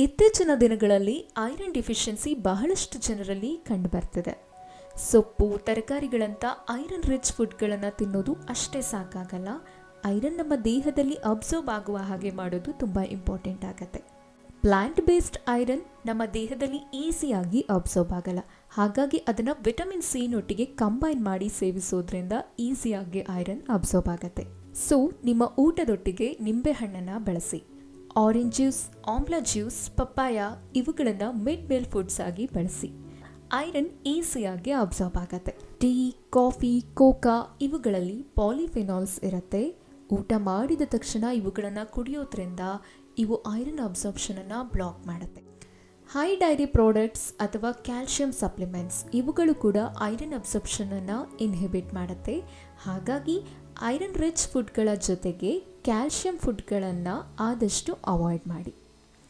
ಇತ್ತೀಚಿನ ದಿನಗಳಲ್ಲಿ iron deficiency ಬಹಳಷ್ಟು ಜನರಲ್ಲಿ ಕಂಡುಬರ್ತಿದೆ. ಸೊಪ್ಪು ತರಕಾರಿಗಳಂಥ ಐರನ್ ರಿಚ್ ಫುಡ್ಗಳನ್ನು ತಿನ್ನೋದು ಅಷ್ಟೇ ಸಾಕಾಗಲ್ಲ. ಐರನ್ ನಮ್ಮ ದೇಹದಲ್ಲಿ ಅಬ್ಸರ್ವ್ ಆಗುವ ಹಾಗೆ ಮಾಡೋದು ತುಂಬ ಇಂಪಾರ್ಟೆಂಟ್ ಆಗುತ್ತೆ. ಪ್ಲಾಂಟ್ ಬೇಸ್ಡ್ ಐರನ್ ನಮ್ಮ ದೇಹದಲ್ಲಿ ಈಸಿಯಾಗಿ ಅಬ್ಸರ್ವ್ ಆಗಲ್ಲ. ಹಾಗಾಗಿ ಅದನ್ನು ವಿಟಮಿನ್ ಸಿ ನೊಟ್ಟಿಗೆ ಕಂಬೈನ್ ಮಾಡಿ ಸೇವಿಸೋದ್ರಿಂದ ಈಸಿಯಾಗಿ ಐರನ್ ಅಬ್ಸರ್ವ್ ಆಗುತ್ತೆ. ಸೊ ನಿಮ್ಮ ಊಟದೊಟ್ಟಿಗೆ ನಿಂಬೆಹಣ್ಣನ್ನು ಬಳಸಿ. ಆರೆಂಜ್ ಜ್ಯೂಸ್, ಆಮ್ಲ ಜ್ಯೂಸ್, ಪಪ್ಪಾಯ ಇವುಗಳನ್ನು ಮಿಡ್ ಮೀಲ್ ಫುಡ್ಸ್ ಆಗಿ ಬಳಸಿ. ಐರನ್ ಈಸಿಯಾಗಿ ಅಬ್ಸರ್ವ್ ಆಗುತ್ತೆ. ಟೀ, ಕಾಫಿ, ಕೋಕಾ ಇವುಗಳಲ್ಲಿ ಪಾಲಿಫಿನಾಲ್ಸ್ ಇರುತ್ತೆ. ಊಟ ಮಾಡಿದ ತಕ್ಷಣ ಇವುಗಳನ್ನು ಕುಡಿಯೋದ್ರಿಂದ ಇವು ಐರನ್ ಅಬ್ಸಾರ್ಪ್ಷನನ್ನು ಬ್ಲಾಕ್ ಮಾಡುತ್ತೆ. ಹೈ ಡೈರಿ ಪ್ರಾಡಕ್ಟ್ಸ್ ಅಥವಾ ಕ್ಯಾಲ್ಶಿಯಂ ಸಪ್ಲಿಮೆಂಟ್ಸ್ ಇವುಗಳು ಕೂಡ ಐರನ್ ಅಬ್ಸಾರ್ಪ್ಷನನ್ನು ಇನ್ಹಿಬಿಟ್ ಮಾಡುತ್ತೆ. ಹಾಗಾಗಿ ಐರನ್ ರಿಚ್ ಫುಡ್ಗಳ ಜೊತೆಗೆ ಕ್ಯಾಲ್ಶಿಯಂ ಫುಡ್ಗಳನ್ನು ಆದಷ್ಟು ಅವಾಯ್ಡ್ ಮಾಡಿ.